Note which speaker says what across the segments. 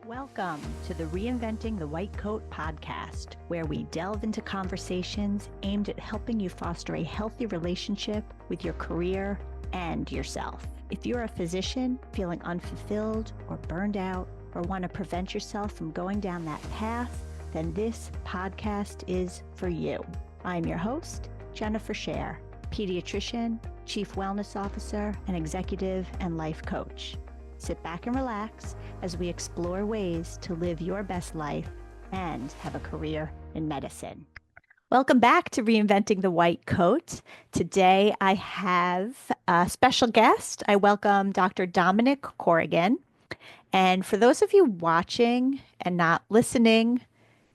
Speaker 1: Welcome to the Reinventing the White Coat podcast, where we delve into conversations aimed at helping you foster a healthy relationship with your career and yourself. If you're a physician feeling unfulfilled or burned out, or want to prevent yourself from going down that path, then this podcast is for you. I'm your host, Jennifer Scher, pediatrician, chief wellness officer, and executive and life coach. Sit back and relax as we explore ways to live your best life and have a career in medicine. Welcome back to Reinventing the White Coat. Today I have a special guest. I welcome Dr. Dominic Corrigan. And for those of you watching and not listening,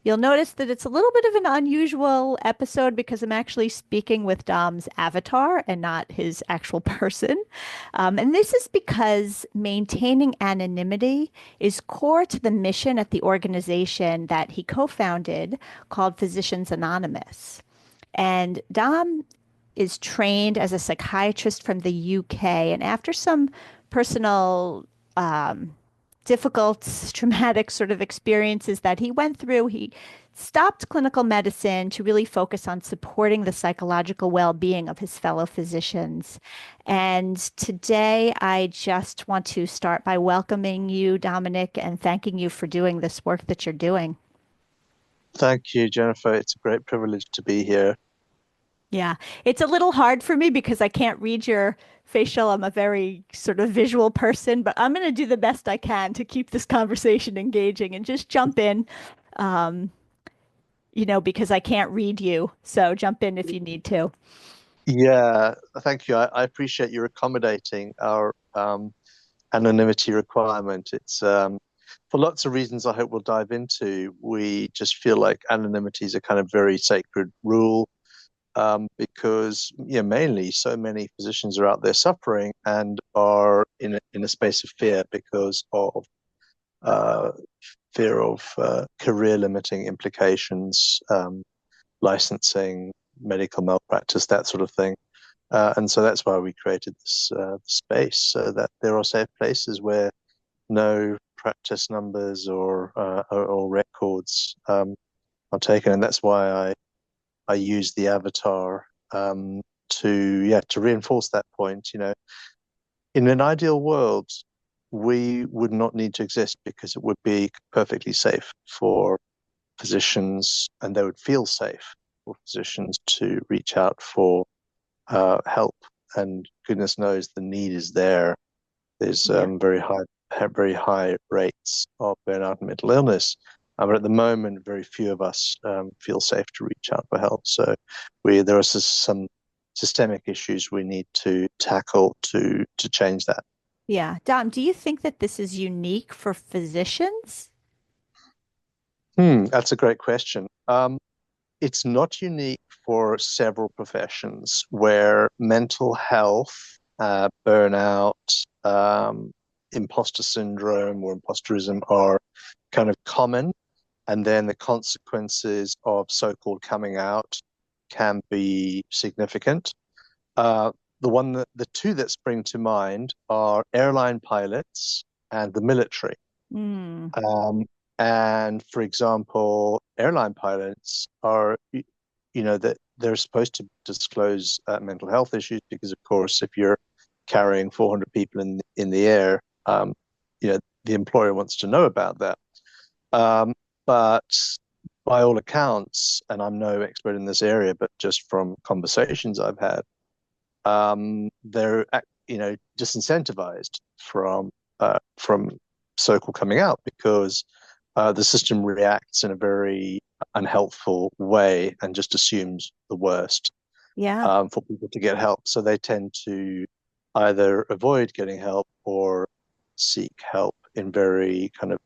Speaker 1: you'll notice that it's a little bit of an unusual episode because I'm actually speaking with Dom's avatar and not his actual person. And this is because maintaining anonymity is core to the mission at the organization that he co-founded called Physicians Anonymous. And Dom is trained as a psychiatrist from the UK. And after some personal difficult, traumatic sort of experiences that he went through, he stopped clinical medicine to really focus on supporting the psychological well-being of his fellow physicians. And today, I just want to start by welcoming you, Dominic, and thanking you for doing this work that you're doing.
Speaker 2: Thank you, Jennifer. It's a great privilege to be here.
Speaker 1: Yeah, it's a little hard for me because I can't read your facial. I'm a very sort of visual person, but I'm going to do the best I can to keep this conversation engaging and just jump in, um, because I can't read you. So jump in if you need to.
Speaker 2: Yeah, thank you. I appreciate you accommodating our anonymity requirement. It's for lots of reasons I hope we'll dive into. We just feel like anonymity is a kind of very sacred rule. Because mainly so many physicians are out there suffering and are in a space of fear because of career limiting implications, licensing, medical malpractice, that sort of thing. And so that's why we created this space, so that there are safe places where no practice numbers or records are taken. And that's why I use the avatar to reinforce that point. In an ideal world, we would not need to exist because it would be perfectly safe for physicians, and they would feel safe for physicians to reach out for help. And goodness knows the need is there. There's very high rates of burnout and mental illness. But at the moment, very few of us feel safe to reach out for help. So there are some systemic issues we need to tackle to change that.
Speaker 1: Yeah. Dom, do you think that this is unique for physicians?
Speaker 2: That's a great question. It's not unique for several professions where mental health, burnout, imposter syndrome or imposterism are kind of common. And then the consequences of so-called coming out can be significant. The two that spring to mind are airline pilots and the military. And for example, airline pilots are, that they're supposed to disclose mental health issues because, of course, if you're carrying 400 people in the air, the employer wants to know about that. But by all accounts, and I'm no expert in this area, but just from conversations I've had, they're disincentivized from so-called coming out because the system reacts in a very unhelpful way and just assumes the worst for people to get help. So they tend to either avoid getting help or seek help in very kind of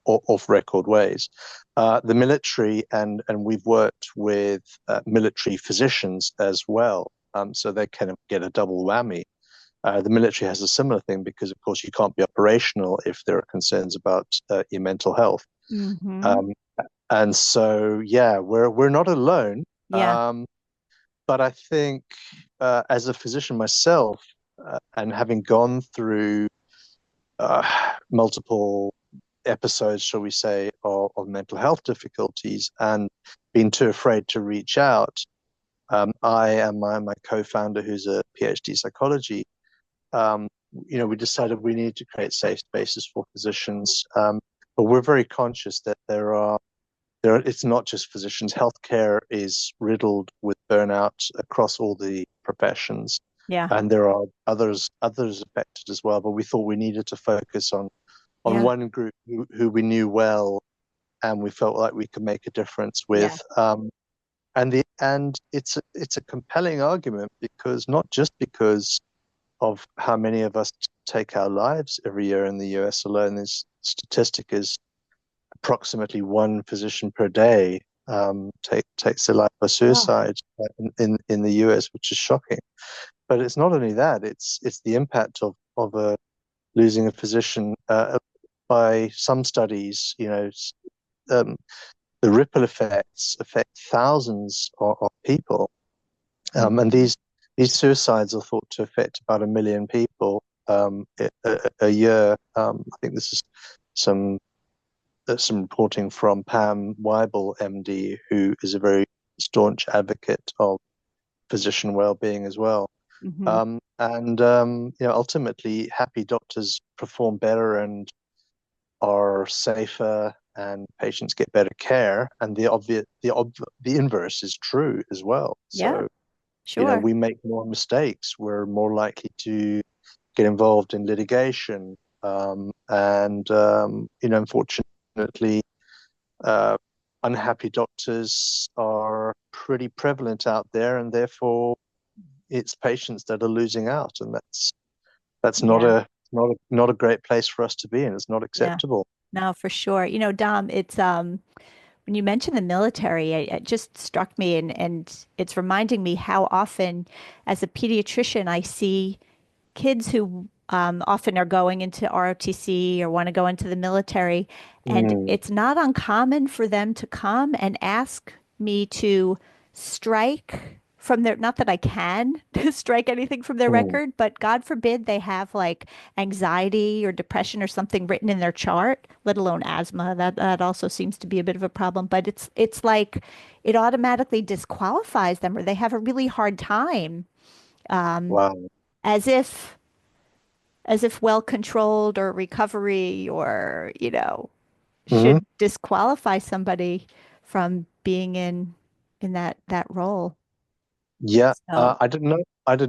Speaker 2: off-record ways. The military, and we've worked with military physicians as well, so they kind of get a double whammy. The military has a similar thing because, of course, you can't be operational if there are concerns about your mental health.
Speaker 1: Mm-hmm.
Speaker 2: And so, we're not alone.
Speaker 1: Yeah.
Speaker 2: But I think as a physician myself, and having gone through multiple episodes, shall we say, of mental health difficulties and been too afraid to reach out. I and my co-founder, who's a PhD psychology, we decided we needed to create safe spaces for physicians. But we're very conscious that it's not just physicians. Healthcare is riddled with burnout across all the professions.
Speaker 1: Yeah.
Speaker 2: And there are others affected as well. But we thought we needed to focus on
Speaker 1: Yeah.
Speaker 2: one group who we knew well, and we felt like we could make a difference with. And it's a compelling argument, because not just because of how many of us take our lives every year in the US alone. This statistic is approximately one physician per day takes their life by suicide in the US, which is shocking. But it's not only that; it's the impact of losing a physician. By some studies, the ripple effects affect thousands of people, and these suicides are thought to affect about 1 million people a year. I think this is some reporting from Pam Weibel, MD, who is a very staunch advocate of physician well-being as well. Ultimately, happy doctors perform better and are safer, and patients get better care. And the inverse is true as well.
Speaker 1: Yeah, sure.
Speaker 2: We make more mistakes. We're more likely to get involved in litigation. Unfortunately, unhappy doctors are pretty prevalent out there, and therefore it's patients that are losing out, and that's not a great place for us to be in. It's not acceptable.
Speaker 1: No, for sure. Dom, it's when you mentioned the military, it just struck me, and it's reminding me how often, as a pediatrician, I see kids who often are going into ROTC or want to go into the military, and it's not uncommon for them to come and ask me to strike from their, not that I can strike anything from their record, but God forbid they have like anxiety or depression or something written in their chart, let alone asthma. That also seems to be a bit of a problem, but it's like it automatically disqualifies them, or they have a really hard time,
Speaker 2: Wow.
Speaker 1: as if well controlled or recovery, or
Speaker 2: Mhm.
Speaker 1: should disqualify somebody from being in that role.
Speaker 2: Yeah,
Speaker 1: So
Speaker 2: I did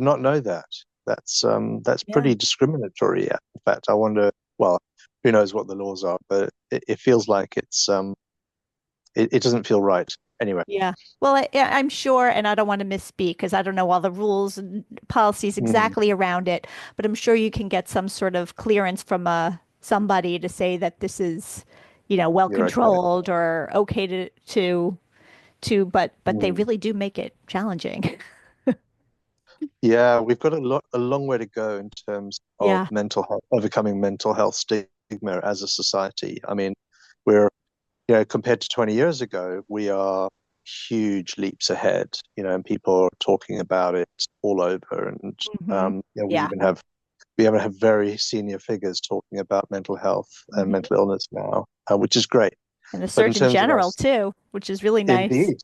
Speaker 2: not know that. That's
Speaker 1: yeah.
Speaker 2: pretty discriminatory. Yeah. In fact, I wonder. Well, who knows what the laws are, but it feels like it doesn't feel right. Anyway.
Speaker 1: Yeah. Well, I'm sure, and I don't want to misspeak because I don't know all the rules and policies
Speaker 2: Mm,
Speaker 1: exactly around it, but I'm sure you can get some sort of clearance from somebody to say that this is, well
Speaker 2: you're okay.
Speaker 1: controlled or okay but they
Speaker 2: Mm.
Speaker 1: really do make it challenging.
Speaker 2: Yeah, we've got a long way to go in terms of
Speaker 1: Yeah.
Speaker 2: mental health, overcoming mental health stigma as a society. I mean, we're compared to 20 years ago, we are huge leaps ahead, and people are talking about it all over. And
Speaker 1: Hmm. Yeah.
Speaker 2: we even have very senior figures talking about mental health and
Speaker 1: Hmm.
Speaker 2: mental illness now, which is great.
Speaker 1: And the
Speaker 2: But in
Speaker 1: Surgeon
Speaker 2: terms of
Speaker 1: General
Speaker 2: us,
Speaker 1: too, which is really nice.
Speaker 2: indeed,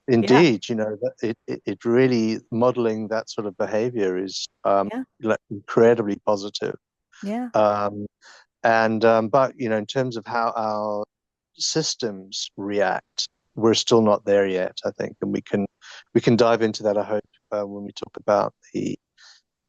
Speaker 1: Yeah.
Speaker 2: indeed, that it really modeling that sort of behavior is
Speaker 1: Yeah.
Speaker 2: like incredibly positive.
Speaker 1: Yeah.
Speaker 2: Um, but in terms of how our systems react, we're still not there yet, I think, and we can dive into that, I hope, when we talk about the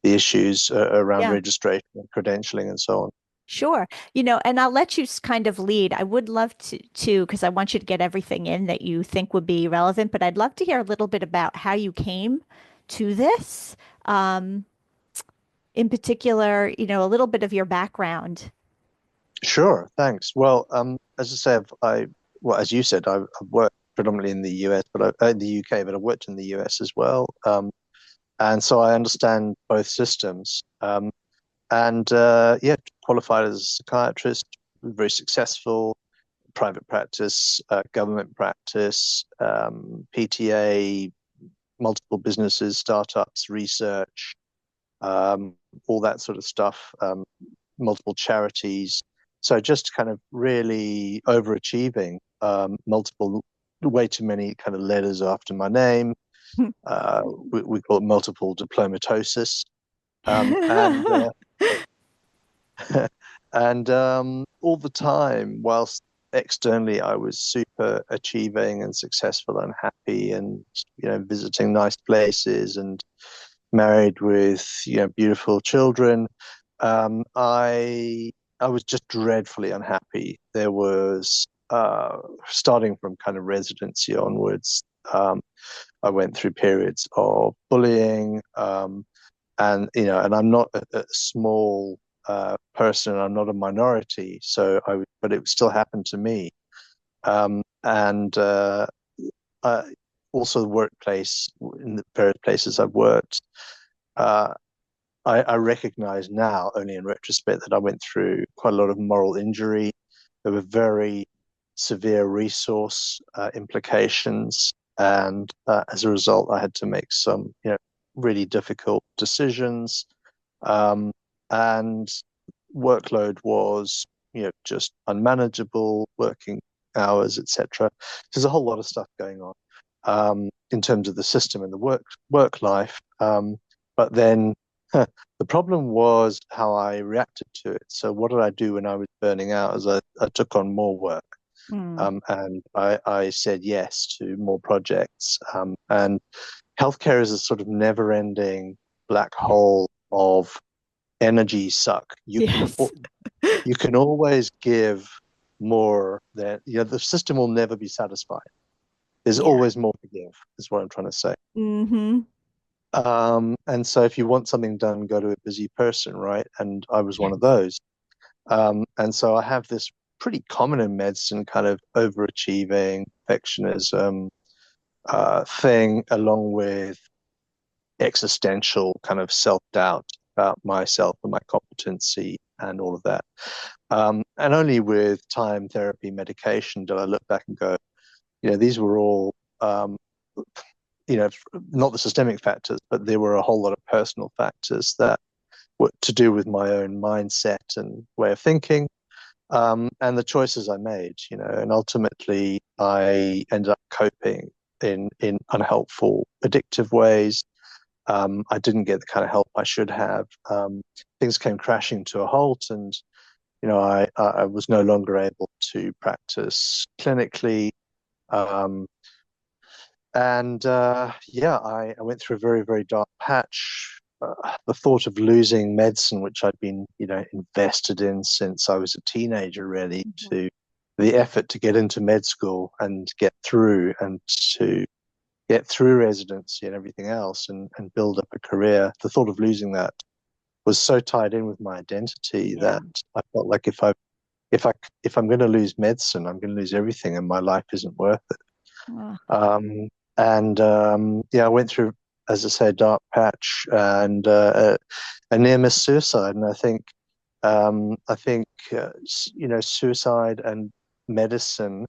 Speaker 2: issues around
Speaker 1: Yeah.
Speaker 2: registration and credentialing and so on.
Speaker 1: Sure. And I'll let you kind of lead. I would love because I want you to get everything in that you think would be relevant, but I'd love to hear a little bit about how you came to this. Um, in particular, a little bit of your background.
Speaker 2: Sure, thanks. Well, as I say, well, as you said, I've worked predominantly in the US, but in the UK, but I've worked in the US as well. And so I understand both systems. Yeah, qualified as a psychiatrist, very successful, private practice, government practice, PTA, multiple businesses, startups, research, all that sort of stuff, multiple charities. So just kind of really overachieving, way too many kind of letters after my name. We call it multiple diplomatosis. And and all the time, whilst externally I was super achieving and successful and happy, and visiting nice places and married with beautiful children, I was just dreadfully unhappy. There was starting from kind of residency onwards. I went through periods of bullying, and I'm not a small person. I'm not a minority, but it still happened to me. And also the workplace, in the various places I've worked, uh, I recognize now, only in retrospect, that I went through quite a lot of moral injury. There were very severe resource implications, and as a result, I had to make some, really difficult decisions. And workload was, just unmanageable, working hours, etc. There's a whole lot of stuff going on in terms of the system and the work life. But then the problem was how I reacted to it. So what did I do when I was burning out? Is I took on more work. And I said yes to more projects. And healthcare is a sort of never-ending black hole of energy suck.
Speaker 1: Yes.
Speaker 2: You can always give more than the system will never be satisfied. There's
Speaker 1: Yeah.
Speaker 2: always more to give, is what I'm trying to say.
Speaker 1: Mm-hmm.
Speaker 2: And so if you want something done, go to a busy person, right? And I was
Speaker 1: Yes.
Speaker 2: one of those. And so I have this pretty common in medicine kind of overachieving perfectionism thing, along with existential kind of self-doubt about myself and my competency and all of that. And only with time, therapy, medication did I look back and go, these were all, not the systemic factors, but there were a whole lot of personal factors that were to do with my own mindset and way of thinking, and the choices I made, and ultimately I ended up coping in unhelpful, addictive ways. I didn't get the kind of help I should have. Things came crashing to a halt, and I was no longer able to practice clinically. Um, and yeah, I went through a very, very dark patch. The thought of losing medicine, which I'd been, invested in since I was a teenager, really, to the effort to get into med school and get through, and to get through residency and everything else, and build up a career. The thought of losing that was so tied in with my identity that I felt like if I'm going to lose medicine, I'm going to lose everything, and my life isn't worth it. And yeah, I went through, as I say, a dark patch, and a near miss suicide. And I think suicide and medicine,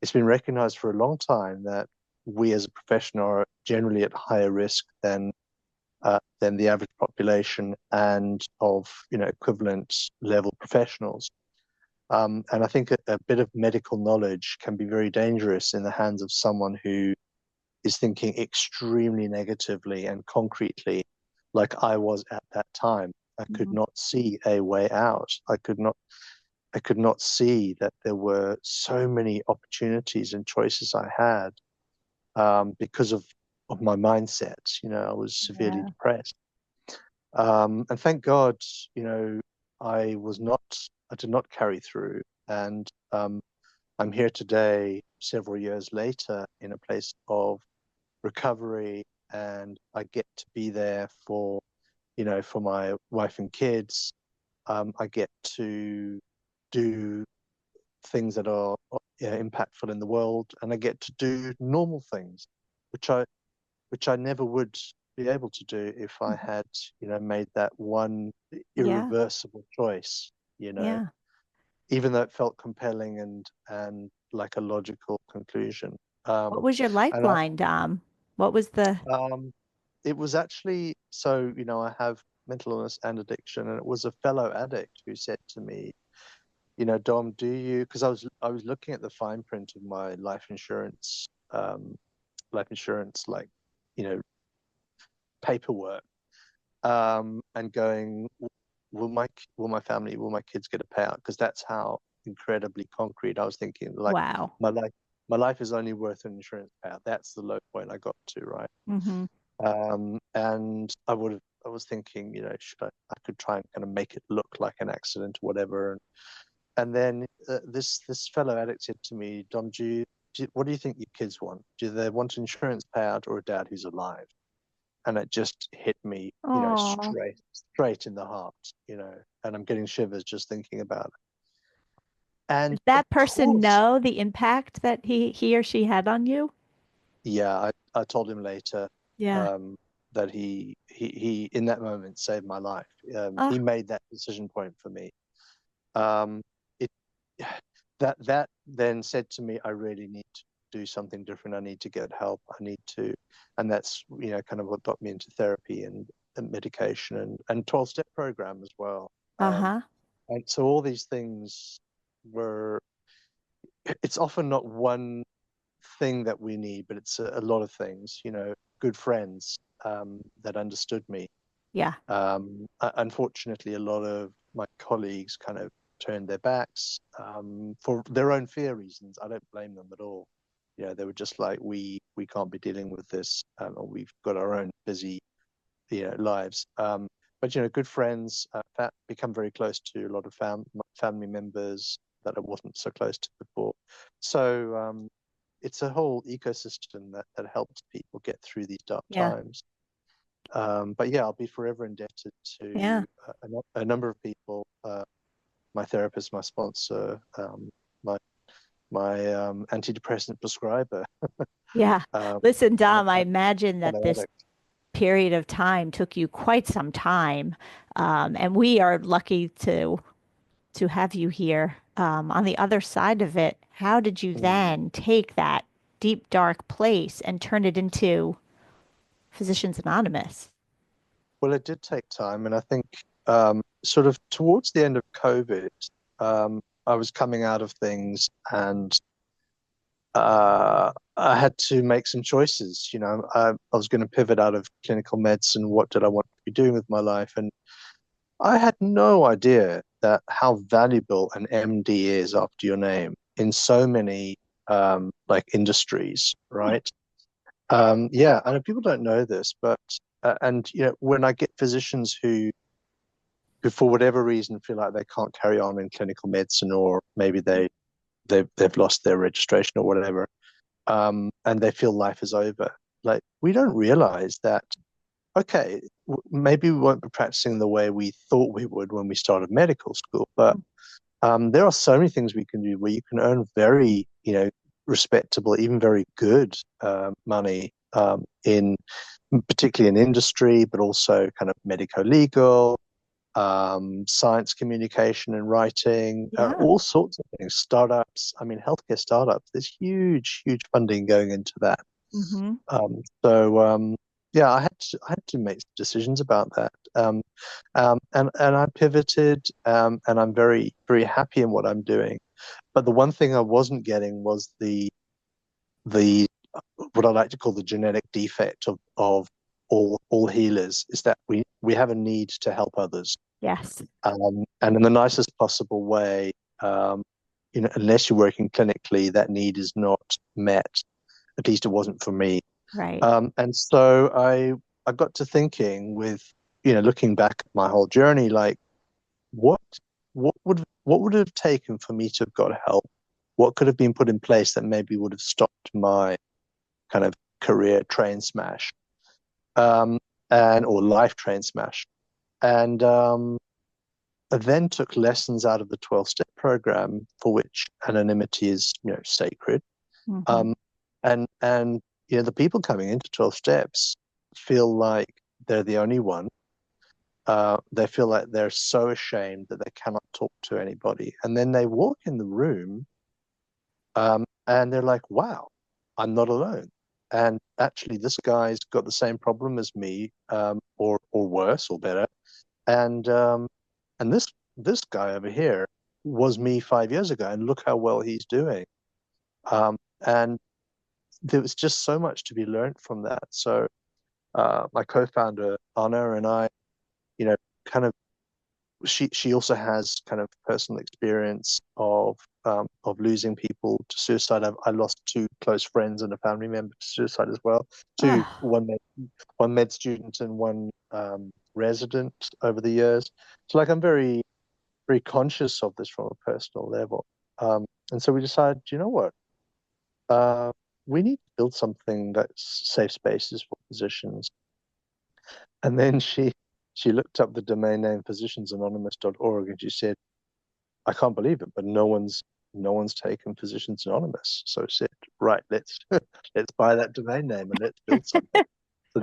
Speaker 2: it's been recognized for a long time that we as a profession are generally at higher risk than the average population and of equivalent level professionals. And I think a bit of medical knowledge can be very dangerous in the hands of someone who is thinking extremely negatively and concretely, like I was at that time. I could not see a way out. I could not see that there were so many opportunities and choices I had, because of my mindset. I was severely depressed. And thank God, I did not carry through. And I'm here today, several years later, in a place of recovery, and I get to be there for my wife and kids. I get to do things that are impactful in the world, and I get to do normal things, which I never would be able to do if I had made that one irreversible choice. Even though it felt compelling and like a logical conclusion.
Speaker 1: What was your
Speaker 2: And I,
Speaker 1: lifeline, Dom? What was the
Speaker 2: it was actually, so I have mental illness and addiction, and it was a fellow addict who said to me, Dom, because I was looking at the fine print of my life insurance, like, you know, paperwork, and going, will my kids get a payout? Because that's how incredibly concrete I was thinking. Like,
Speaker 1: Wow.
Speaker 2: my life is only worth an insurance payout. That's the low point I got to, right?
Speaker 1: Mm-hmm.
Speaker 2: And I was thinking, I could try and kind of make it look like an accident or whatever. And then this fellow addict said to me, Dom, what do you think your kids want? Do they want an insurance payout or a dad who's alive? And it just hit me,
Speaker 1: Oh,
Speaker 2: straight in the heart, and I'm getting shivers just thinking about it.
Speaker 1: does
Speaker 2: And of
Speaker 1: that person
Speaker 2: course,
Speaker 1: know the impact that he or she had on you?
Speaker 2: yeah, I told him later,
Speaker 1: Yeah.
Speaker 2: um, that he in that moment saved my life.
Speaker 1: Oh,
Speaker 2: He made that decision point for me. Um, it that then said to me, I really need to do something different. I need to get help. And that's kind of what got me into therapy and medication and 12-step program as well.
Speaker 1: uh-huh.
Speaker 2: And so all these things were. It's often not one thing that we need, but it's a lot of things. Good friends that understood me.
Speaker 1: Yeah.
Speaker 2: Unfortunately, a lot of my colleagues kind of turned their backs for their own fear reasons. I don't blame them at all. They were just like, we can't be dealing with this, or we've got our own busy, lives. But good friends become very close to a lot of family members that I wasn't so close to before. So it's a whole ecosystem that helps people get through these dark
Speaker 1: Yeah.
Speaker 2: times. But yeah, I'll be forever indebted
Speaker 1: Yeah.
Speaker 2: to a number of people, my therapist, my sponsor, my antidepressant prescriber,
Speaker 1: Yeah.
Speaker 2: um,
Speaker 1: Listen,
Speaker 2: and
Speaker 1: Dom, I imagine that
Speaker 2: fellow
Speaker 1: this
Speaker 2: addict.
Speaker 1: period of time took you quite some time. And we are lucky to have you here. On the other side of it, how did you
Speaker 2: Mm.
Speaker 1: then take that deep, dark place and turn it into Physicians Anonymous?
Speaker 2: Well, it did take time, and I think sort of towards the end of COVID, I was coming out of things, and I had to make some choices. I was going to pivot out of clinical medicine. What did I want to be doing with my life? And I had no idea that how valuable an MD is after your name in so many like industries, right? Yeah, and people don't know this, but and when I get physicians who for whatever reason feel like they can't carry on in clinical medicine, or maybe they've lost their registration or whatever, and they feel life is over. Like, we don't realize that, okay, maybe we won't be practicing the way we thought we would when we started medical school, but there are so many things we can do where you can earn very, respectable, even very good money, in particularly in industry, but also kind of medico-legal, science communication and writing,
Speaker 1: Yeah.
Speaker 2: all sorts of things, startups. I mean, healthcare startups, there's huge, huge funding going into that.
Speaker 1: Mm-hmm.
Speaker 2: So yeah, I had to make decisions about that. And I pivoted, and I'm very, very happy in what I'm doing. But the one thing I wasn't getting was the what I like to call the genetic defect of all healers, is that we have a need to help others,
Speaker 1: Yes.
Speaker 2: and in the nicest possible way. Unless you're working clinically, that need is not met. At least it wasn't for me.
Speaker 1: Right.
Speaker 2: And so I got to thinking, with looking back at my whole journey, like, what what would it have taken for me to have got help? What could have been put in place that maybe would have stopped my kind of career train smash, um, and or life train smash? And I then took lessons out of the 12-step program, for which anonymity is sacred.
Speaker 1: Mm-hmm.
Speaker 2: Um, and the people coming into 12 steps feel like they're the only one. They feel like they're so ashamed that they cannot talk to anybody. And then they walk in the room, and they're like, wow, I'm not alone. And actually, this guy's got the same problem as me, or worse or better. And this guy over here, was me 5 years ago, and look how well he's doing. And there was just so much to be learned from that. So my co-founder Anna and I, kind of, she also has kind of personal experience of losing people to suicide. I lost two close friends and a family member to suicide as well.
Speaker 1: Oh,
Speaker 2: One med student and one resident over the years. So like I'm very, very conscious of this from a personal level. And so we decided, you know what? We need to build something that's safe spaces for physicians. And then she looked up the domain name physiciansanonymous.org, and she said, I can't believe it, but no one's taken Physicians Anonymous. So I said, right, let's let's buy that domain name and let's build something. So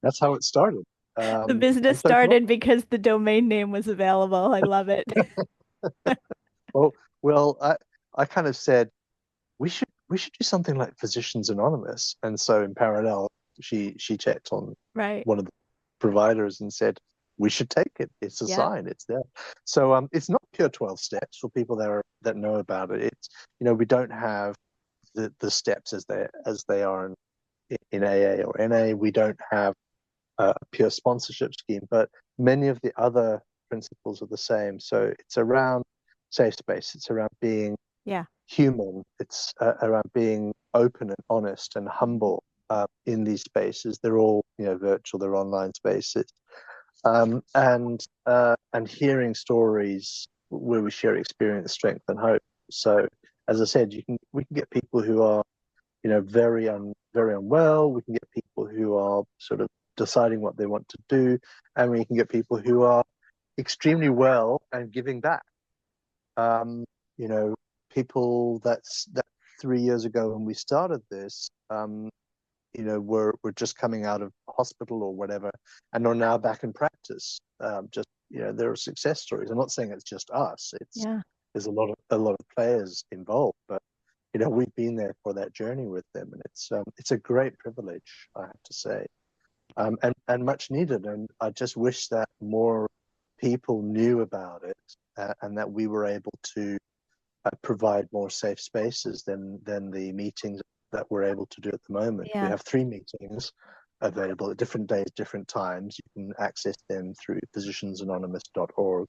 Speaker 2: that's how it started.
Speaker 1: the business
Speaker 2: And so it's not,
Speaker 1: started because the domain name was available. I love it.
Speaker 2: oh, well, I kind of said we should do something like Physicians Anonymous. And so in parallel, she checked on
Speaker 1: Right.
Speaker 2: one of the providers and said, we should take it. It's a
Speaker 1: Yeah.
Speaker 2: sign. It's there. So it's not pure 12 steps for people that know about it. It's, we don't have the steps as they are in AA or NA. We don't have a pure sponsorship scheme, but many of the other principles are the same. So it's around safe space. It's around being
Speaker 1: Yeah.
Speaker 2: human. It's around being open and honest and humble in these spaces. They're all, virtual. They're online spaces. And hearing stories where we share experience, strength, and hope. So, as I said, we can get people who are, very unwell. We can get people who are sort of deciding what they want to do, and we can get people who are extremely well and giving back. You know, people that 3 years ago when we started this, were just coming out of hospital or whatever, and are now back in practice. There are success stories. I'm not saying it's just us. There's a lot of players involved, but we've been there for that journey with them, and it's a great privilege, I have to say, and much needed. And I just wish that more people knew about it, and that we were able to provide more safe spaces than the meetings that we're able to do at the moment. We have 3 meetings available at different days, different times. You can access them through physiciansanonymous.org.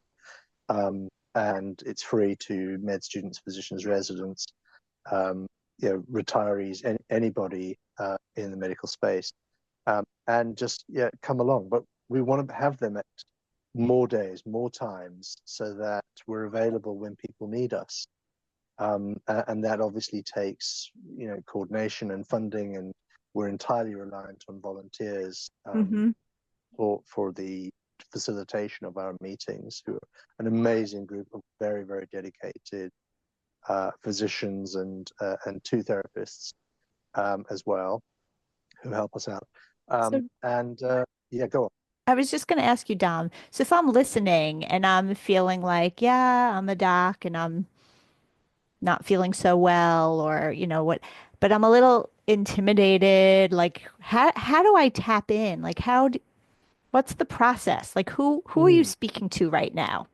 Speaker 2: And it's free to med students, physicians, residents, retirees, anybody in the medical space. And just, come along. But we want to have them at more days, more times, so that we're available when people need us. And that obviously takes, coordination and funding, and we're entirely reliant on volunteers for the facilitation of our meetings, who are an amazing group of very, very dedicated physicians and 2 therapists as well, who help us out. Go on.
Speaker 1: I was just going to ask you, Dom. So if I'm listening and I'm feeling like, yeah, I'm a doc and I'm not feeling so well, or what, but I'm a little intimidated. Like, how do I tap in? Like, what's the process? Like, who are you speaking to right now?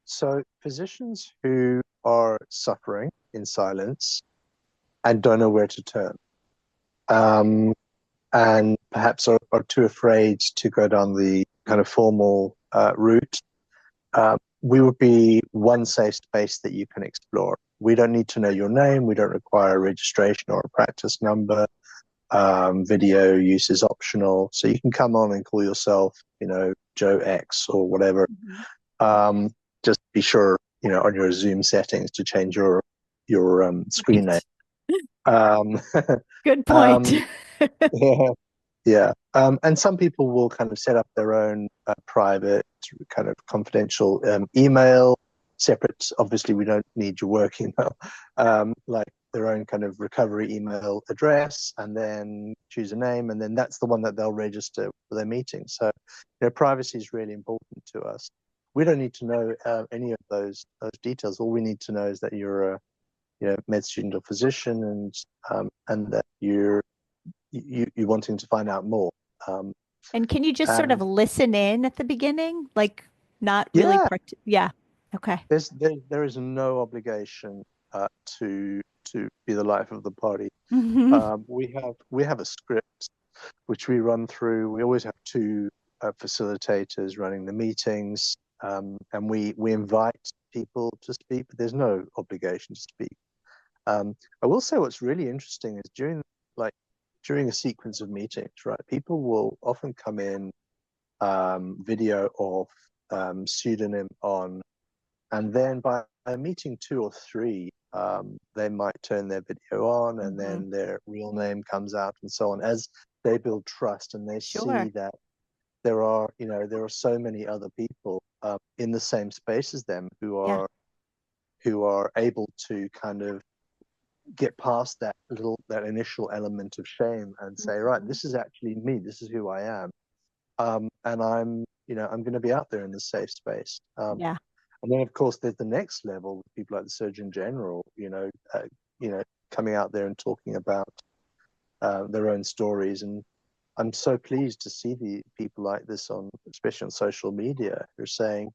Speaker 2: So physicians who are suffering in silence and don't know where to turn, and perhaps are too afraid to go down the kind of formal route, we would be one safe space that you can explore. We don't need to know your name. We don't require a registration or a practice number. Video use is optional. So you can come on and call yourself, Joe X or whatever. Just be sure, on your Zoom settings to change your screen name.
Speaker 1: Good point.
Speaker 2: Yeah. Yeah. And some people will kind of set up their own private, kind of confidential email, separate. Obviously, we don't need your work email, like their own kind of recovery email address, and then choose a name, and then that's the one that they'll register for their meeting. So, privacy is really important to us. We don't need to know any of those details. All we need to know is that you're a med student or physician, and that you're wanting to find out more.
Speaker 1: And can you just sort of listen in at the beginning? Like, not really
Speaker 2: Yeah,
Speaker 1: yeah. Okay.
Speaker 2: There is no obligation to be the life of the party.
Speaker 1: Hmm.
Speaker 2: We have a script which we run through. We always have two facilitators running the meetings, and we invite people to speak, but there's no obligation to speak. I will say what's really interesting is during a sequence of meetings, right? People will often come in, video of, pseudonym on, and then by meeting two or three, they might turn their video on, and then their real name comes out, and so on, as they build trust and they
Speaker 1: Sure.
Speaker 2: see that there are so many other people in the same space as them
Speaker 1: Yeah.
Speaker 2: who are able to kind of get past that initial element of shame and say, right, this is actually me, this is who I am, and I'm going to be out there in the safe space.
Speaker 1: Yeah.
Speaker 2: And then, of course, there's the next level with people like the Surgeon General, coming out there and talking about their own stories. And I'm so pleased to see the people like this especially on social media, who are saying,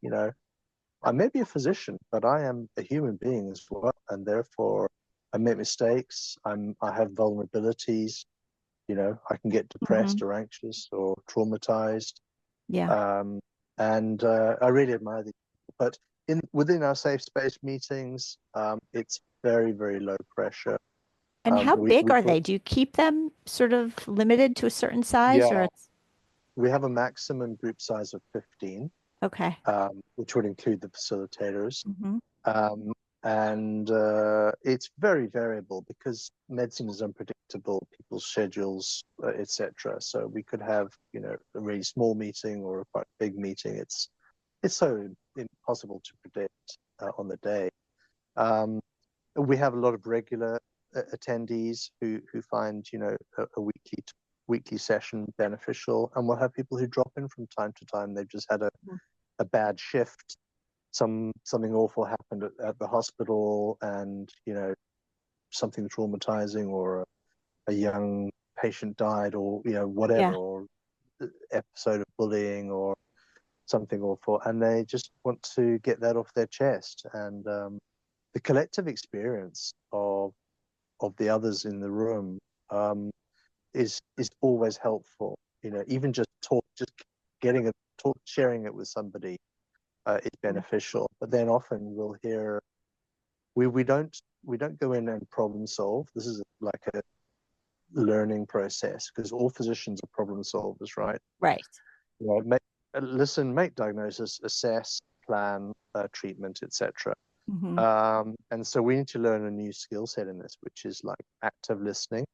Speaker 2: I may be a physician, but I am a human being as well, and therefore I make mistakes. I have vulnerabilities. I can get depressed or anxious or traumatized.
Speaker 1: Yeah.
Speaker 2: And I really admire these people. But within our safe space meetings, it's very, very low pressure.
Speaker 1: And how big
Speaker 2: We
Speaker 1: are
Speaker 2: put,
Speaker 1: they? Do you keep them sort of limited to a certain size or
Speaker 2: yeah,
Speaker 1: it's
Speaker 2: we have a maximum group size of 15,
Speaker 1: okay?
Speaker 2: which would include the facilitators.
Speaker 1: Hmm.
Speaker 2: Um, and it's very variable because medicine is unpredictable, people's schedules, etc. So we could have, a really small meeting or a quite big meeting. It's so impossible to predict on the day. We have a lot of regular attendees who find, a weekly session beneficial, and we'll have people who drop in from time to time. They've just had a bad shift. Something awful happened at the hospital, and something traumatizing, or a young patient died, or whatever,
Speaker 1: Yeah.
Speaker 2: or episode of bullying or something awful, and they just want to get that off their chest. And the collective experience of the others in the room, is always helpful. Even just getting a talk, sharing it with somebody, is beneficial. But then often we'll hear, we don't go in and problem solve. This is like a learning process, because all physicians are problem solvers, right?
Speaker 1: Right.
Speaker 2: Listen, make diagnosis, assess, plan, treatment, etc.
Speaker 1: Hmm.
Speaker 2: And so we need to learn a new skill set in this, which is like active listening,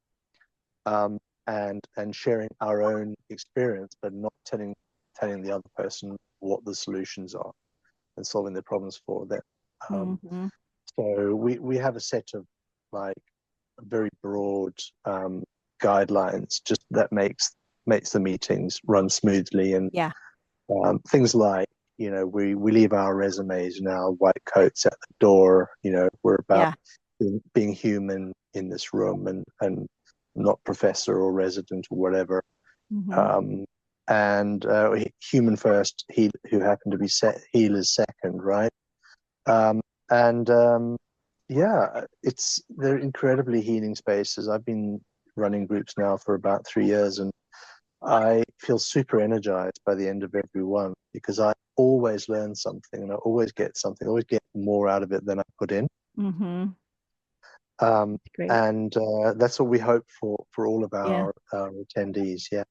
Speaker 2: and sharing our own experience, but not telling the other person what the solutions are and solving their problems for them.
Speaker 1: Hmm.
Speaker 2: So we have a set of like very broad guidelines, just that makes the meetings run smoothly. And
Speaker 1: Yeah.
Speaker 2: things like, we leave our resumes and our white coats at the door. We're about
Speaker 1: Yeah.
Speaker 2: being human in this room, and not professor or resident or whatever.
Speaker 1: Hmm.
Speaker 2: Um, and human first, who happen to be healers second, right? Um, and yeah, they're incredibly healing spaces. I've been running groups now for about 3 years, and I feel super energized by the end of every one, because I always learn something, and I always get something, I always get more out of it than I put in.
Speaker 1: Hmm. Great.
Speaker 2: And that's what we hope for all of
Speaker 1: Yeah.
Speaker 2: our attendees. Yeah.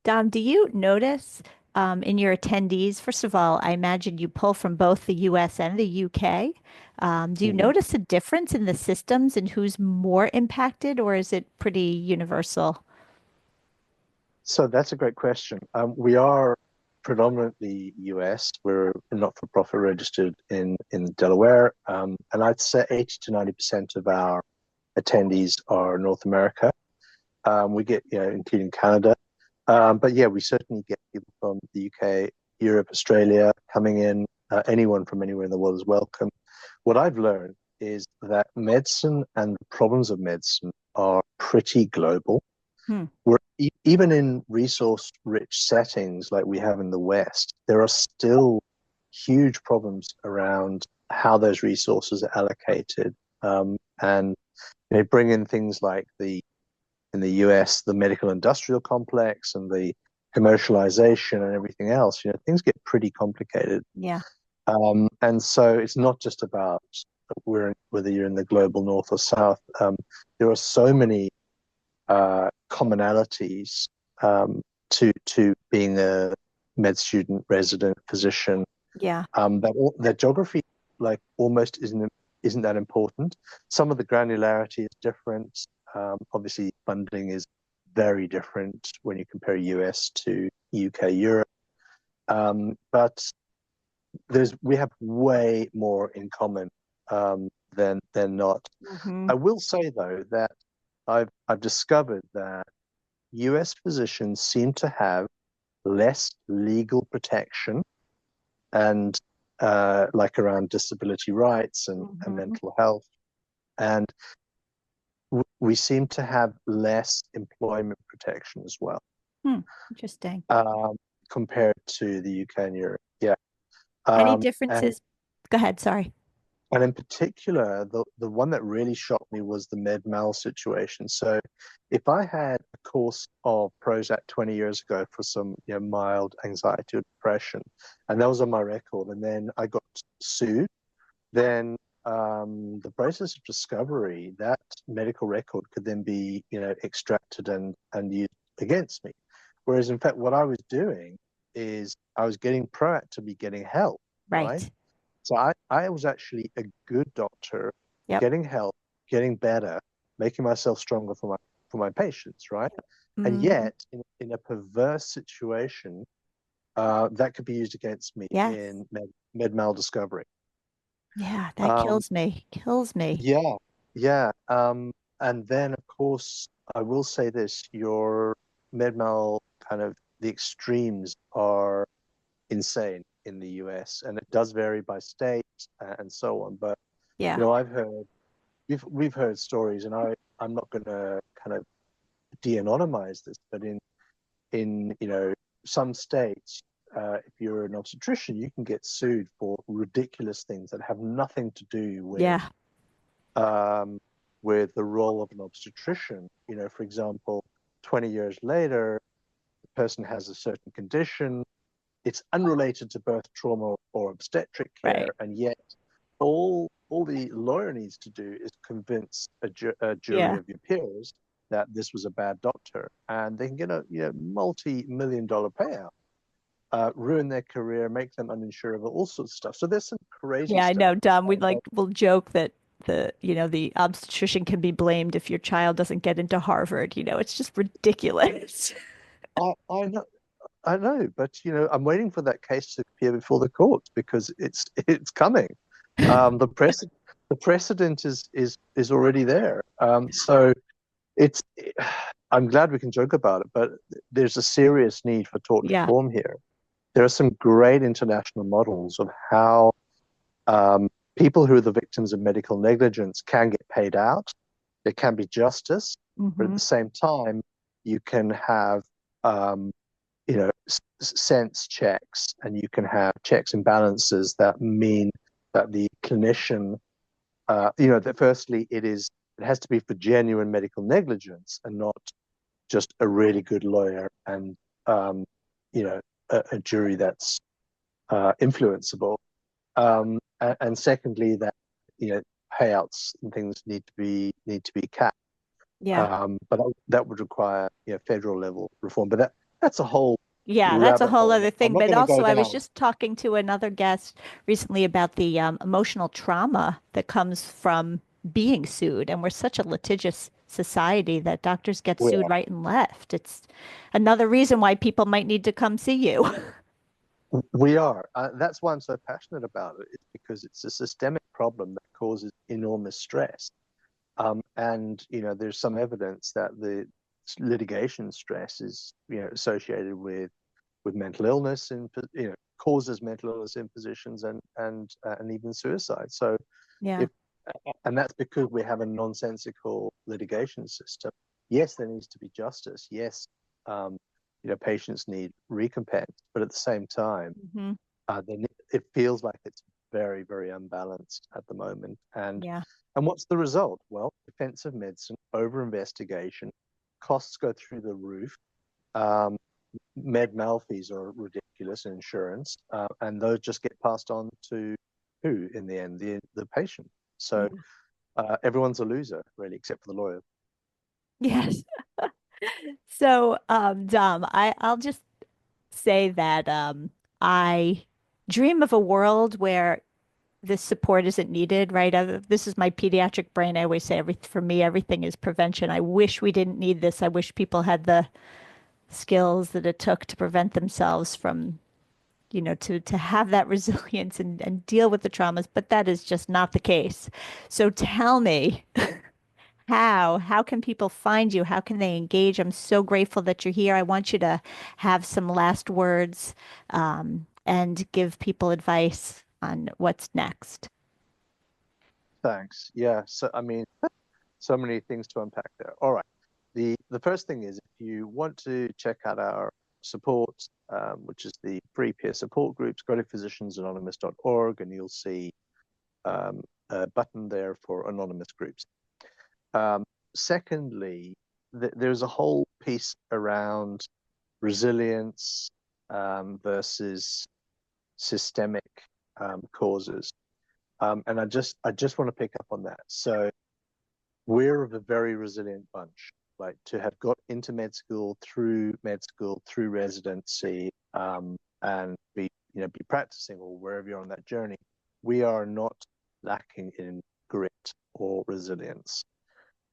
Speaker 1: Dom, do you notice in your attendees, first of all, I imagine you pull from both the US and the UK. Do you
Speaker 2: Mhm.
Speaker 1: notice a difference in the systems and who's more impacted, or is it pretty universal?
Speaker 2: So that's a great question. We are predominantly US. We're not-for-profit registered in Delaware, and I'd say 80 to 90% of our attendees are North America. We get, including Canada, but yeah, we certainly get people from the UK, Europe, Australia coming in. Anyone from anywhere in the world is welcome. What I've learned is that medicine and the problems of medicine are pretty global.
Speaker 1: Hmm.
Speaker 2: Even in resource-rich settings like we have in the West, there are still huge problems around how those resources are allocated, and they bring in things like in the US, the medical industrial complex and the commercialization and everything else. Things get pretty complicated.
Speaker 1: Yeah.
Speaker 2: And so it's not just about whether you're in the global north or south. There are so many commonalities to being a med student, resident, physician.
Speaker 1: Yeah.
Speaker 2: That geography almost isn't that important. Some of the granularity is different. Obviously, funding is very different when you compare US to UK, Europe. But we have way more in common than not.
Speaker 1: Mm-hmm.
Speaker 2: I will say though that I've discovered that US physicians seem to have less legal protection and around disability rights and mental health, and we seem to have less employment protection as well.
Speaker 1: Interesting.
Speaker 2: Compared to the UK and Europe. Yeah.
Speaker 1: Any differences? Go ahead, sorry.
Speaker 2: And in particular, the one that really shocked me was the med mal situation. So if I had a course of Prozac 20 years ago for some mild anxiety or depression, and that was on my record, and then I got sued, then the process of discovery, that medical record could then be extracted and used against me. Whereas in fact, what I was doing is I was proactively getting help. Right? So I was actually a good doctor, getting help, getting better, making myself stronger for my patients, right? And yet, in a perverse situation, that could be used against me in med mal discovery.
Speaker 1: Yeah, that kills me.
Speaker 2: Yeah. And then, of course, I will say this: your med mal the extremes are insane in the US, and it does vary by state and so on. But I've heard we've heard stories, and I'm not going to de-anonymize this, but in some states, if you're an obstetrician, you can get sued for ridiculous things that have nothing to do with the role of an obstetrician. For example, 20 years later, the person has a certain condition. It's unrelated to birth trauma or obstetric care, and yet all the lawyer needs to do is convince a jury of your peers that this was a bad doctor, and they can get a multi-million-dollar payout, ruin their career, make them uninsurable, all sorts of stuff. So there's some crazy stuff.
Speaker 1: I know, Dom. We'll joke that the obstetrician can be blamed if your child doesn't get into Harvard. It's just ridiculous.
Speaker 2: I know, but I'm waiting for that case to appear before the courts because it's coming. The precedent is already there. So I'm glad we can joke about it, but there's a serious need for tort reform here. There are some great international models of how people who are the victims of medical negligence can get paid out. There can be justice, but at the same time, you can have sense checks, and you can have checks and balances that mean that the clinician, that firstly it has to be for genuine medical negligence and not just a really good lawyer and a jury that's influenceable, and secondly that payouts and things need to be capped. But that would require federal level reform, but that's a whole
Speaker 1: that's a whole other thing. But also, I was just talking to another guest recently about the emotional trauma that comes from being sued, and we're such a litigious society that doctors get sued right and left. It's another reason why people might need to come see you.
Speaker 2: We are. That's why I'm so passionate about it. It's because it's a systemic problem that causes enormous stress. And there's some evidence that the litigation stress is associated with mental illness and causes mental illness in physicians and even suicide. So and that's because we have a nonsensical litigation system. Yes, there needs to be justice. Yes, patients need recompense, but at the same time, it feels like it's very, very unbalanced at the moment.
Speaker 1: Yeah.
Speaker 2: And what's the result? Well, defensive medicine, over investigation, costs go through the roof. Med mal fees are ridiculous in insurance, and those just get passed on to who in the end? The patient. So everyone's a loser, really, except for the lawyer.
Speaker 1: Yes. So, Dom, I'll just say that I dream of a world where this support isn't needed, right? This is my pediatric brain. I always say for me, everything is prevention. I wish we didn't need this. I wish people had the skills that it took to prevent themselves from, to have that resilience and deal with the traumas, but that is just not the case. So tell me, how can people find you? How can they engage? I'm so grateful that you're here. I want you to have some last words, and give people advice on what's next.
Speaker 2: Thanks. Yeah. So, I mean, so many things to unpack there. All right. The first thing is, if you want to check out our support, which is the free peer support groups, go to physiciansanonymous.org and you'll see a button there for anonymous groups. Secondly, there's a whole piece around resilience versus systemic causes. And I just want to pick up on that. So we're a very resilient bunch. Like, to have got into med school, through residency, and be practicing, or wherever you're on that journey, we are not lacking in grit or resilience.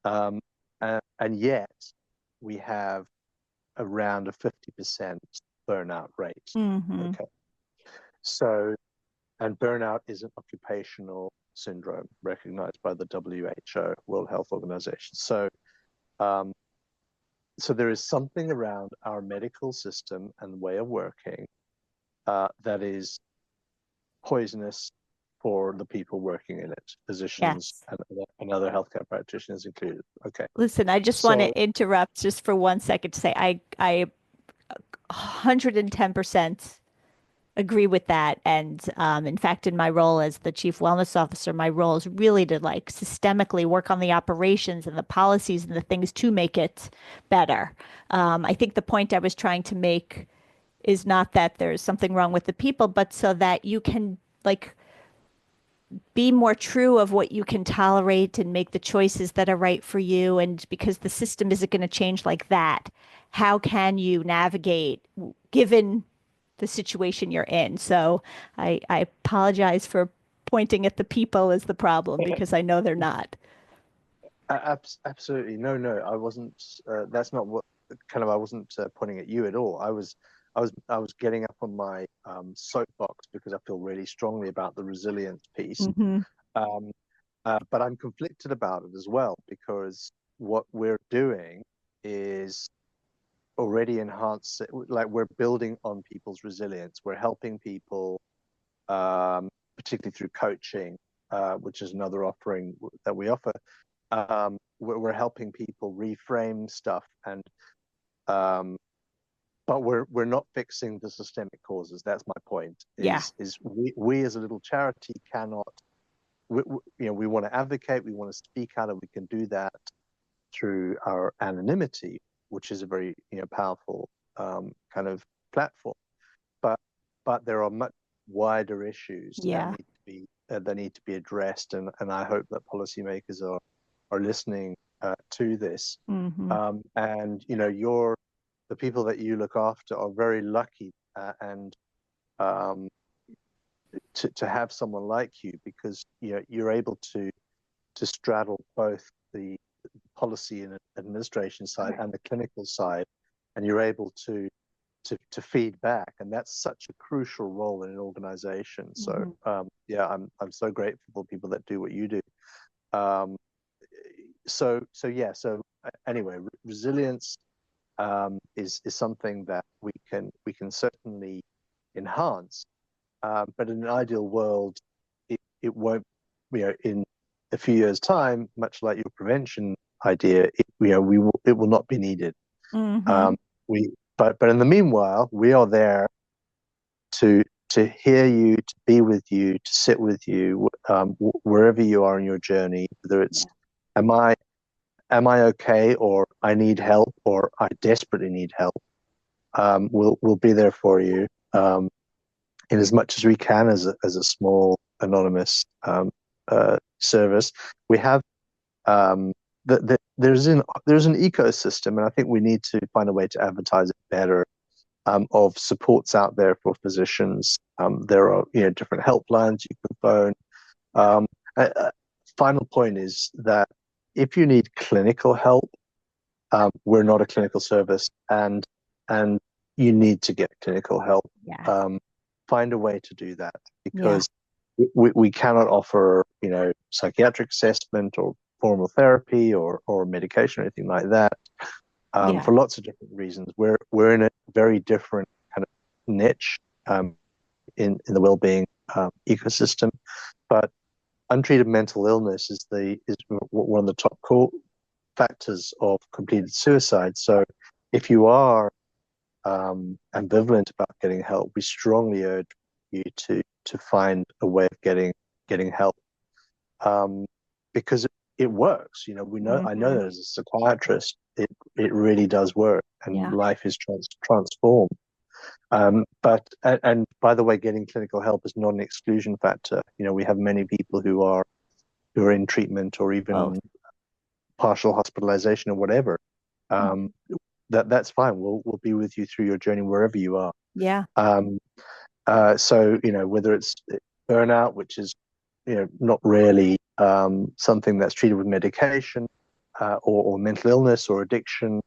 Speaker 2: And yet we have around a 50% burnout rate.
Speaker 1: Mm-hmm.
Speaker 2: Okay. So, and burnout is an occupational syndrome recognized by the WHO, World Health Organization. So there is something around our medical system and way of working that is poisonous for the people working in it, physicians
Speaker 1: Yes.
Speaker 2: and other healthcare practitioners included. Okay.
Speaker 1: Listen, I just want to interrupt just for 1 second to say I 110% agree with that. And in fact, in my role as the chief wellness officer, my role is really to like systemically work on the operations and the policies and the things to make it better. I think the point I was trying to make is not that there's something wrong with the people, but so that you can like be more true of what you can tolerate and make the choices that are right for you. And because the system isn't going to change like that, how can you navigate given the situation you're in? So I apologize for pointing at the people as the problem because I know they're not.
Speaker 2: Absolutely. No, I wasn't. That's not what I wasn't pointing at you at all. I was getting up on my soapbox because I feel really strongly about the resilience piece.
Speaker 1: Mm-hmm.
Speaker 2: But I'm conflicted about it as well, because what we're doing is already enhance, like, we're building on people's resilience. We're helping people, particularly through coaching, which is another offering that we offer. We're helping people reframe stuff, and but we're not fixing the systemic causes. That's my point.
Speaker 1: Yeah.
Speaker 2: Is we as a little charity cannot. We want to advocate. We want to speak out, and we can do that through our anonymity, which is a very powerful kind of platform. But there are much wider issues
Speaker 1: Yeah.
Speaker 2: that need to be addressed, and I hope that policymakers are listening to this.
Speaker 1: Mm-hmm.
Speaker 2: And the people that you look after are very lucky, and to have someone like you, because you're able to straddle both the policy and administration side and the clinical side, and you're able to feed back, and that's such a crucial role in an organization. So I'm so grateful for people that do what you do. So anyway, resilience is something that we can certainly enhance, but in an ideal world, it won't. In a few years' time, much like your prevention idea, it will not be needed.
Speaker 1: Mm-hmm.
Speaker 2: But in the meanwhile, we are there to to hear you, to be with you, to sit with you, wherever you are in your journey, whether it's am I okay, or I need help, or I desperately need help. We'll be there for you in as much as we can as a small anonymous service. We have there's an ecosystem, and I think we need to find a way to advertise it better, of supports out there for physicians. There are different helplines you can phone. Final point is that if you need clinical help, we're not a clinical service, and you need to get clinical help. Find a way to do that, because we cannot offer psychiatric assessment or formal therapy or medication or anything like that, for lots of different reasons. We're in a very different kind of niche in the well-being ecosystem, but untreated mental illness is one of the top core factors of completed suicide. So if you are ambivalent about getting help, we strongly urge you to find a way of getting help, because it works. We know. I know that as a psychiatrist, it really does work, and life is transformed. But by the way, getting clinical help is not an exclusion factor. We have many people who are in treatment, or even partial hospitalization or whatever. That's fine. We'll be with you through your journey wherever you are. So whether it's burnout, which is not really something that's treated with medication, or mental illness or addiction,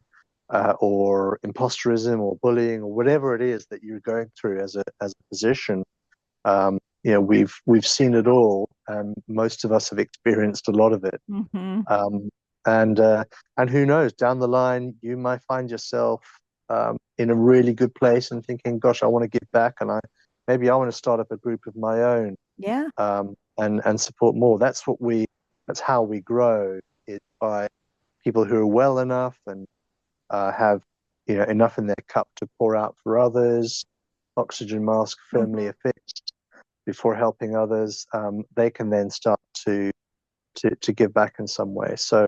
Speaker 2: or imposterism or bullying, or whatever it is that you're going through as a physician. We've seen it all, and most of us have experienced a lot of it. And who knows, down the line you might find yourself in a really good place and thinking, gosh, I want to give back, and maybe I want to start up a group of my own, and support more. That's how we grow, is by people who are well enough and have enough in their cup to pour out for others, oxygen mask firmly affixed before helping others. They can then start to give back in some way. So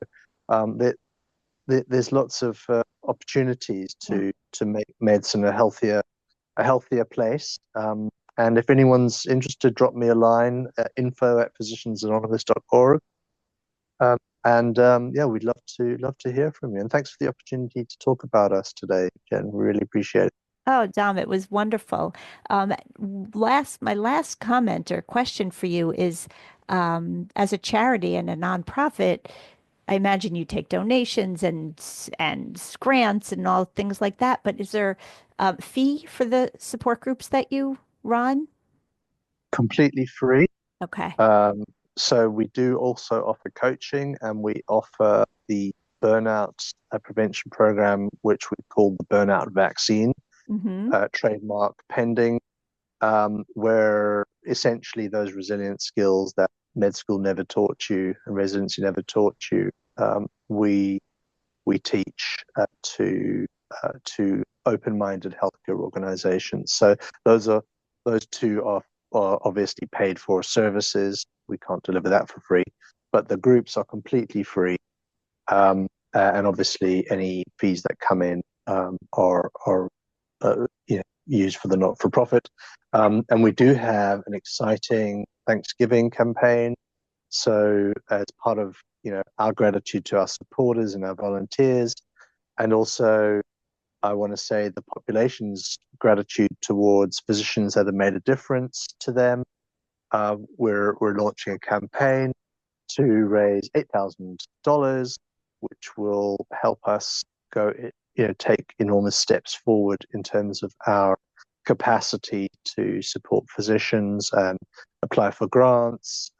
Speaker 2: there's lots of opportunities to make medicine a healthier place. And if anyone's interested, drop me a line at info@physiciansanonymous.org. We'd love to hear from you. And thanks for the opportunity to talk about us today, Jen. Really appreciate it.
Speaker 1: Oh, Dom, it was wonderful. My last comment or question for you is, as a charity and a nonprofit, I imagine you take donations and grants and all things like that. But is there a fee for the support groups that you run?
Speaker 2: Completely free.
Speaker 1: Okay.
Speaker 2: So we do also offer coaching, and we offer the burnout prevention program, which we call the burnout vaccine, trademark pending, where essentially those resilience skills that med school never taught you and residency never taught you, we teach to open-minded healthcare organizations. So those two are obviously paid for services. We can't deliver that for free, but the groups are completely free, and obviously any fees that come in are used for the not-for-profit. And we do have an exciting Thanksgiving campaign. So as part of our gratitude to our supporters and our volunteers, and also I want to say the population's gratitude towards physicians that have made a difference to them, we're launching a campaign to raise $8,000, which will help us take enormous steps forward in terms of our capacity to support physicians and apply for grants,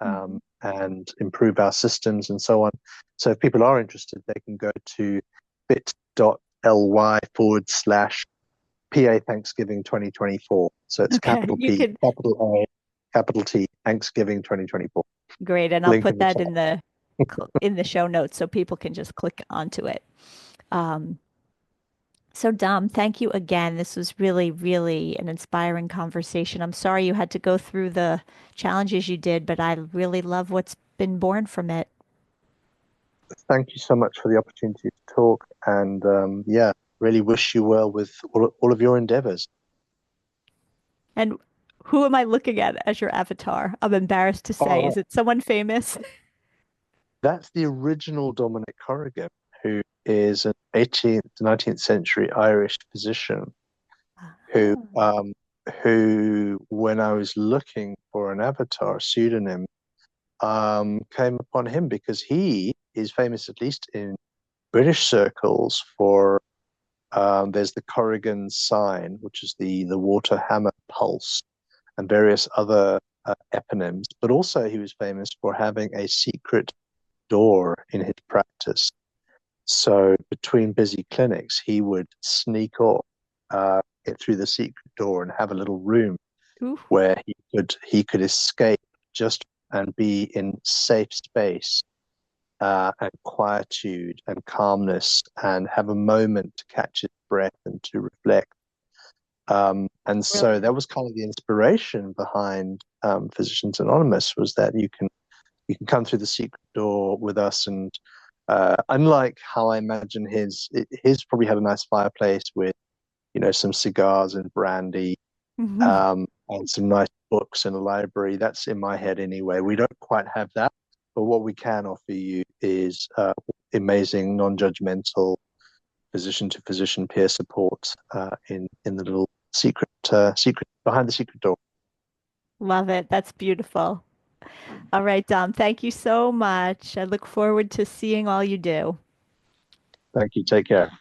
Speaker 2: and improve our systems and so on. So if people are interested, they can go to bit.ly/PA Thanksgiving 2024. So it's capital P, capital A, capital T, Thanksgiving 2024.
Speaker 1: Great, and I'll put that in the show notes so people can just click onto it. So, Dom, thank you again. This was really, really an inspiring conversation. I'm sorry you had to go through the challenges you did, but I really love what's been born from it.
Speaker 2: Thank you so much for the opportunity to talk. And yeah, really wish you well with all of your endeavors.
Speaker 1: And who am I looking at as your avatar? I'm embarrassed to say. Is
Speaker 2: Oh,
Speaker 1: it someone famous?
Speaker 2: that's the original Dominic Corrigan, who is an 18th, 19th century Irish physician who,
Speaker 1: Ah.
Speaker 2: when I was looking for an avatar pseudonym, came upon him because he is famous, at least in British circles, for there's the Corrigan sign, which is the water hammer pulse, and various other eponyms. But also, he was famous for having a secret door in his practice. So between busy clinics, he would sneak off it through the secret door and have a little room
Speaker 1: Ooh,
Speaker 2: where he could escape just and be in safe space and quietude and calmness and have a moment to catch his breath and to reflect. And so
Speaker 1: brilliant.
Speaker 2: that was kind of the inspiration behind Physicians Anonymous, was that you can come through the secret door with us. And unlike how I imagine his probably had a nice fireplace with some cigars and brandy,
Speaker 1: Mhm.
Speaker 2: and some nice books in a library. That's in my head anyway. We don't quite have that, but what we can offer you is amazing, non-judgmental physician-to-physician peer support in the little secret behind the secret door.
Speaker 1: Love it. That's beautiful. All right, Dom, thank you so much. I look forward to seeing all you do.
Speaker 2: Thank you. Take care.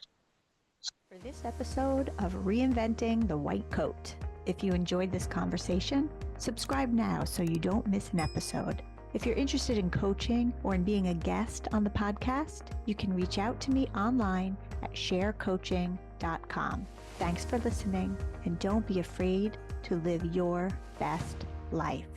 Speaker 1: For this episode of Reinventing the White Coat. If you enjoyed this conversation, subscribe now so you don't miss an episode. If you're interested in coaching or in being a guest on the podcast, you can reach out to me online at sharecoaching.com. Thanks for listening, and don't be afraid to live your best life.